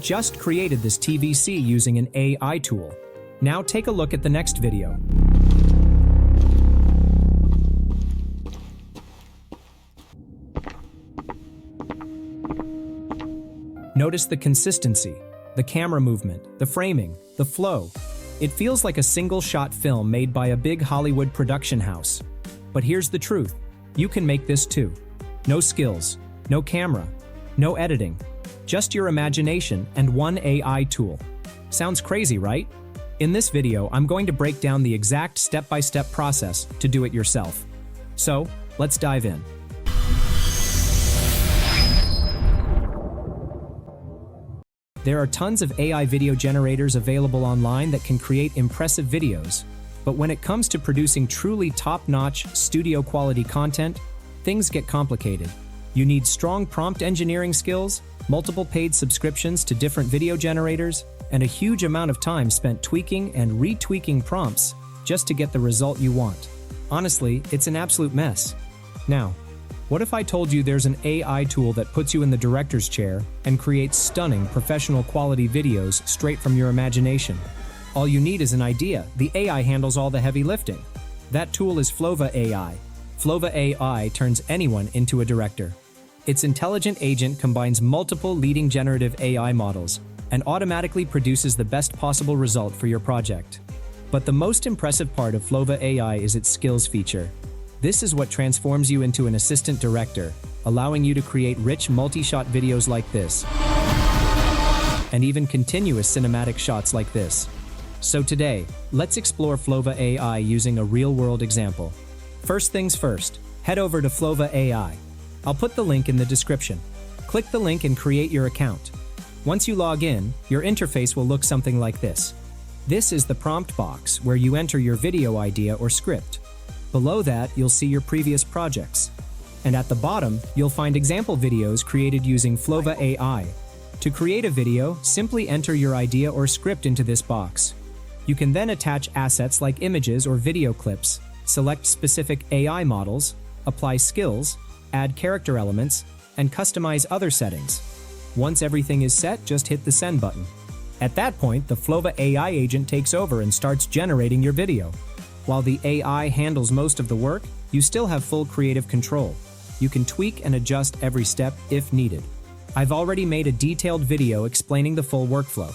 just created this TVC using an AI tool. Now take a look at the next video. Notice the consistency, the camera movement, the framing, the flow. It feels like a single-shot film made by a big Hollywood production house. But here's the truth. You can make this too. No skills, no camera, no editing. Just your imagination and one AI tool. Sounds crazy, right? In this video, I'm going to break down the exact step-by-step process to do it yourself. So, let's dive in. There are tons of AI video generators available online that can create impressive videos. But when it comes to producing truly top-notch, studio-quality content, things get complicated. You need strong prompt engineering skills, multiple paid subscriptions to different video generators, and a huge amount of time spent tweaking and retweaking prompts just to get the result you want. Honestly, it's an absolute mess. Now, what if I told you there's an AI tool that puts you in the director's chair and creates stunning, professional quality videos straight from your imagination? All you need is an idea. The AI handles all the heavy lifting. That tool is Flova AI. Flova AI turns anyone into a director. Its intelligent agent combines multiple leading generative AI models and automatically produces the best possible result for your project. But the most impressive part of Flova AI is its skills feature. This is what transforms you into an assistant director, allowing you to create rich multi-shot videos like this, and even continuous cinematic shots like this. So today, let's explore Flova AI using a real-world example. First things first, head over to Flova AI. I'll put the link in the description. Click the link and create your account. Once you log in, your interface will look something like this. This is the prompt box where you enter your video idea or script. Below that, you'll see your previous projects. And at the bottom, you'll find example videos created using Flova AI. To create a video, simply enter your idea or script into this box. You can then attach assets like images or video clips, select specific AI models, apply skills, add character elements, and customize other settings. Once everything is set, just hit the send button. At that point, the Flova AI agent takes over and starts generating your video. While the AI handles most of the work, you still have full creative control. You can tweak and adjust every step if needed. I've already made a detailed video explaining the full workflow.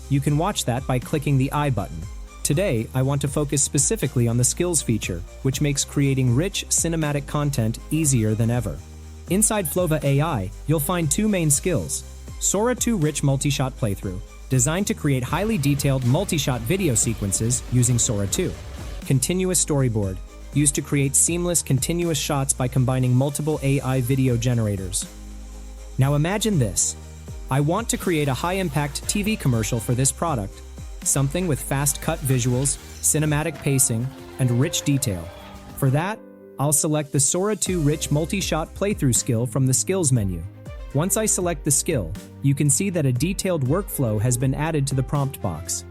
You can watch that by clicking the I button. Today, I want to focus specifically on the skills feature, which makes creating rich, cinematic content easier than ever. Inside Flova AI, you'll find two main skills. Sora 2 Rich Multi-Shot Playthrough, designed to create highly detailed multi-shot video sequences using Sora 2. Continuous Storyboard, used to create seamless, continuous shots by combining multiple AI video generators. Now imagine this. I want to create a high-impact TV commercial for this product. Something with fast-cut visuals, cinematic pacing, and rich detail. For that, I'll select the Sora 2 Rich Multi-Shot Playthrough skill from the Skills menu. Once I select the skill, you can see that a detailed workflow has been added to the prompt box.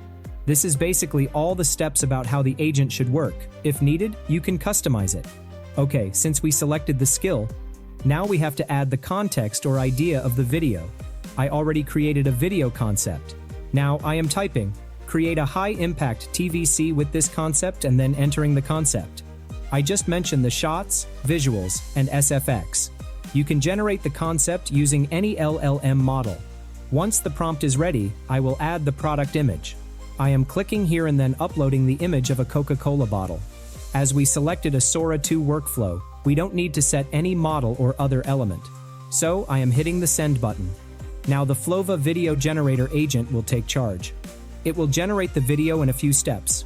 This is basically all the steps about how the agent should work. If needed, you can customize it. Okay, since we selected the skill, now we have to add the context or idea of the video. I already created a video concept. Now I am typing, create a high-impact TVC with this concept and then entering the concept. I just mentioned the shots, visuals, and SFX. You can generate the concept using any LLM model. Once the prompt is ready, I will add the product image. I am clicking here and then uploading the image of a Coca-Cola bottle. As we selected a Sora 2 workflow, we don't need to set any model or other element. So I am hitting the send button. Now the Flova Video Generator agent will take charge. It will generate the video in a few steps.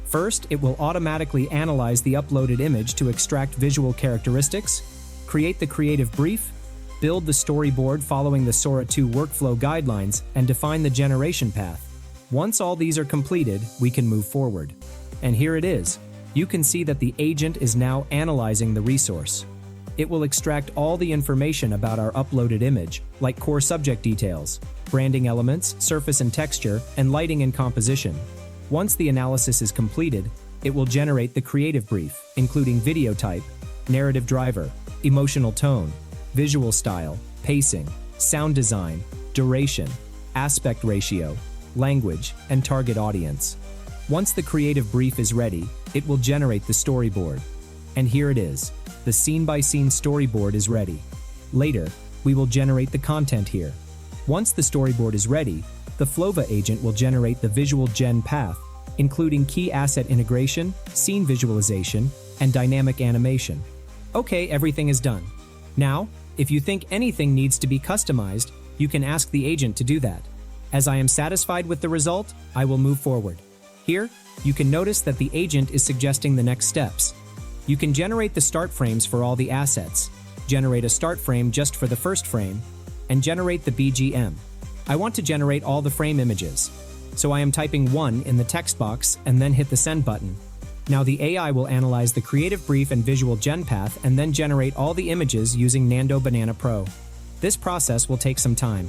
First, it will automatically analyze the uploaded image to extract visual characteristics, create the creative brief, build the storyboard following the Sora 2 workflow guidelines, and define the generation path. Once all these are completed, we can move forward. And here it is. You can see that the agent is now analyzing the resource. It will extract all the information about our uploaded image, like core subject details, branding elements, surface and texture, and lighting and composition. Once the analysis is completed, it will generate the creative brief, including video type, narrative driver, emotional tone, visual style, pacing, sound design, duration, aspect ratio, language, and target audience. Once the creative brief is ready, it will generate the storyboard. And here it is. The scene-by-scene storyboard is ready. Later, we will generate the content here. Once the storyboard is ready, the Flova agent will generate the visual gen path, including key asset integration, scene visualization, and dynamic animation. Okay, everything is done. Now, if you think anything needs to be customized, you can ask the agent to do that. As I am satisfied with the result, I will move forward. Here, you can notice that the agent is suggesting the next steps. You can generate the start frames for all the assets, generate a start frame just for the first frame, and generate the BGM. I want to generate all the frame images, so I am typing 1 in the text box and then hit the send button. Now the AI will analyze the creative brief and visual gen path and then generate all the images using Nando Banana Pro. This process will take some time,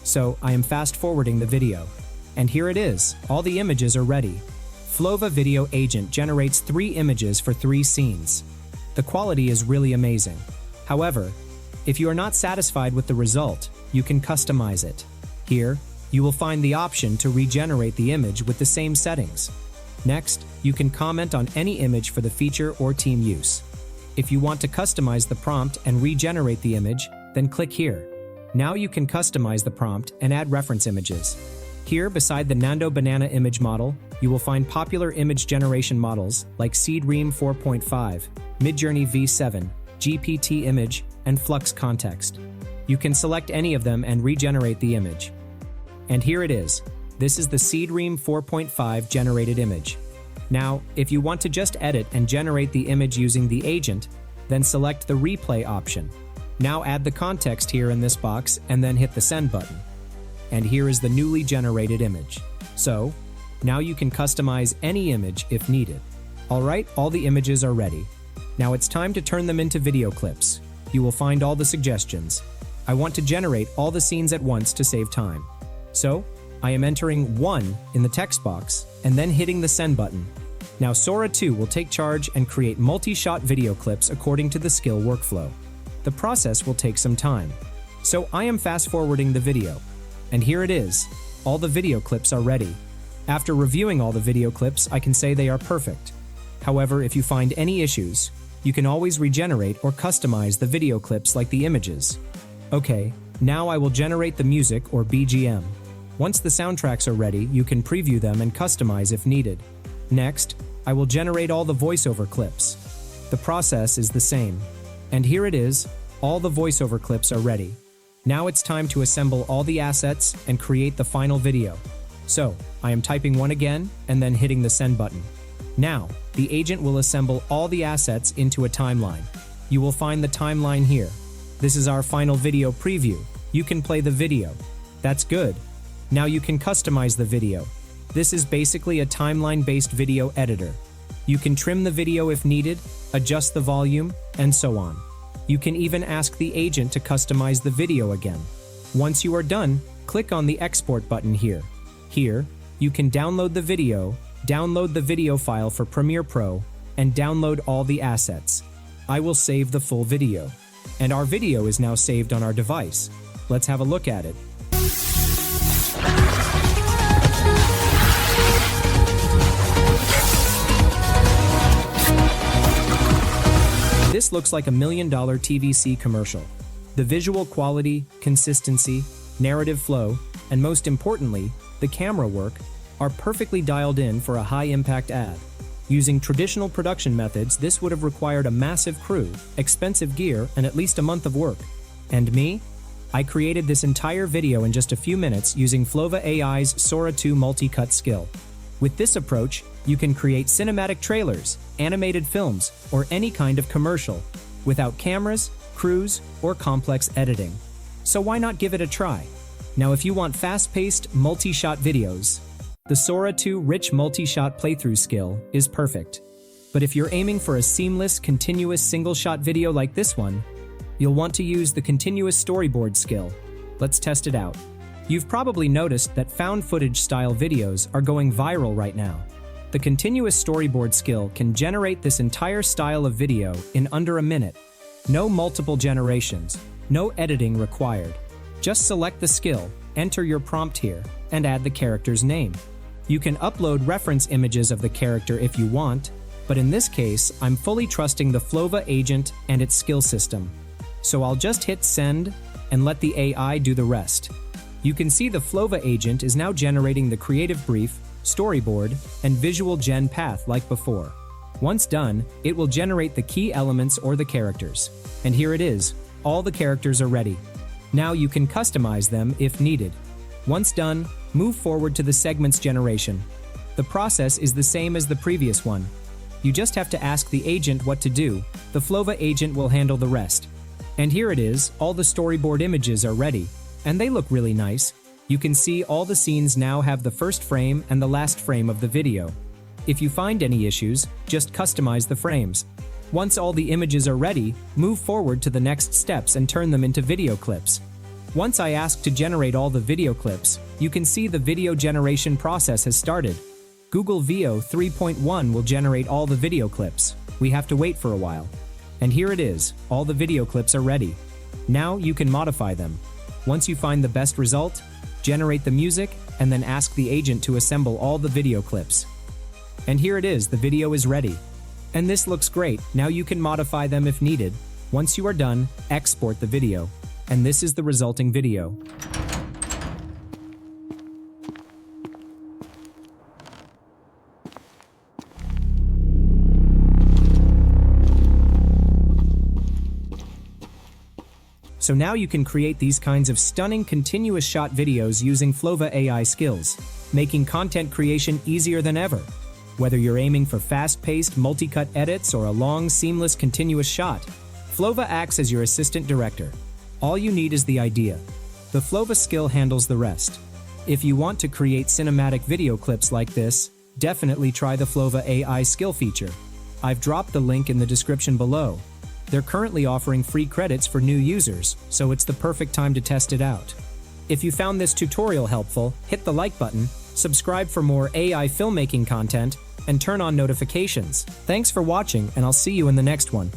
so I am fast forwarding the video. And here it is, all the images are ready. Flova Video Agent generates 3 images for 3 scenes. The quality is really amazing. However, if you are not satisfied with the result, you can customize it. Here, you will find the option to regenerate the image with the same settings. Next, you can comment on any image for the feature or team use. If you want to customize the prompt and regenerate the image, then click here. Now you can customize the prompt and add reference images. Here, beside the Nando Banana image model, you will find popular image generation models like Seedream 4.5, Midjourney V7, GPT Image, and Flux Context. You can select any of them and regenerate the image. And here it is. This is the Seedream 4.5 generated image. Now, if you want to just edit and generate the image using the agent, then select the replay option. Now add the context here in this box and then hit the send button. And here is the newly generated image. So, now you can customize any image if needed. Alright, all the images are ready. Now it's time to turn them into video clips. You will find all the suggestions. I want to generate all the scenes at once to save time. So, I am entering 1 in the text box and then hitting the send button. Now Sora 2 will take charge and create multi-shot video clips according to the skill workflow. The process will take some time. So I am fast forwarding the video. And here it is. All the video clips are ready. After reviewing all the video clips, I can say they are perfect. However, if you find any issues, you can always regenerate or customize the video clips like the images. Okay, now I will generate the music or BGM. Once the soundtracks are ready, you can preview them and customize if needed. Next, I will generate all the voiceover clips. The process is the same. And here it is, all the voiceover clips are ready. Now it's time to assemble all the assets and create the final video. So, I am typing 1 again and then hitting the send button. Now, the agent will assemble all the assets into a timeline. You will find the timeline here. This is our final video preview. You can play the video. That's good. Now you can customize the video. This is basically a timeline-based video editor. You can trim the video if needed, adjust the volume, and so on. You can even ask the agent to customize the video again. Once you are done, click on the export button here. Here, you can download the video file for Premiere Pro, and download all the assets. I will save the full video. And our video is now saved on our device. Let's have a look at it. This looks like $1 million TVC commercial. The visual quality, consistency, narrative flow, and most importantly, the camera work, are perfectly dialed in for a high-impact ad. Using traditional production methods, this would have required a massive crew, expensive gear, and at least a month of work. And me? I created this entire video in just a few minutes using Flova AI's Sora 2 multi-cut skill. With this approach, you can create cinematic trailers, animated films, or any kind of commercial, without cameras, crews, or complex editing. So why not give it a try? Now if you want fast-paced, multi-shot videos, the Sora 2 rich multi-shot playthrough skill is perfect. But if you're aiming for a seamless, continuous single-shot video like this one, you'll want to use the continuous storyboard skill. Let's test it out. You've probably noticed that found footage style videos are going viral right now. The continuous storyboard skill can generate this entire style of video in under a minute. No multiple generations, no editing required. Just select the skill enter your prompt here and add the character's name. You can upload reference images of the character if you want, but in this case, I'm fully trusting the Flova agent and its skill system. So I'll just hit send and let the AI do the rest. You can see the Flova agent is now generating the creative brief, storyboard, and visual gen path like before. Once done, it will generate the key elements or the characters. And here it is, all the characters are ready. Now you can customize them if needed. Once done, move forward to the segments generation. The process is the same as the previous one. You just have to ask the agent what to do. The Flova agent will handle the rest. And here it is, all the storyboard images are ready. And they look really nice. You can see all the scenes now have the first frame and the last frame of the video. If you find any issues, just customize the frames. Once all the images are ready, move forward to the next steps and turn them into video clips. Once I ask to generate all the video clips, you can see the video generation process has started. Google Veo 3.1 will generate all the video clips. We have to wait for a while. And here it is, all the video clips are ready. Now you can modify them. Once you find the best result, generate the music, and then ask the agent to assemble all the video clips. And here it is, the video is ready. And this looks great, now you can modify them if needed. Once you are done, export the video. And this is the resulting video. So now you can create these kinds of stunning continuous shot videos using Flova AI skills, making content creation easier than ever. Whether you're aiming for fast-paced, multi-cut edits or a long, seamless, continuous shot, Flova acts as your assistant director. All you need is the idea. The Flova skill handles the rest. If you want to create cinematic video clips like this, definitely try the Flova AI skill feature. I've dropped the link in the description below. They're currently offering free credits for new users, so it's the perfect time to test it out. If you found this tutorial helpful, hit the like button, subscribe for more AI filmmaking content, and turn on notifications. Thanks for watching, and I'll see you in the next one.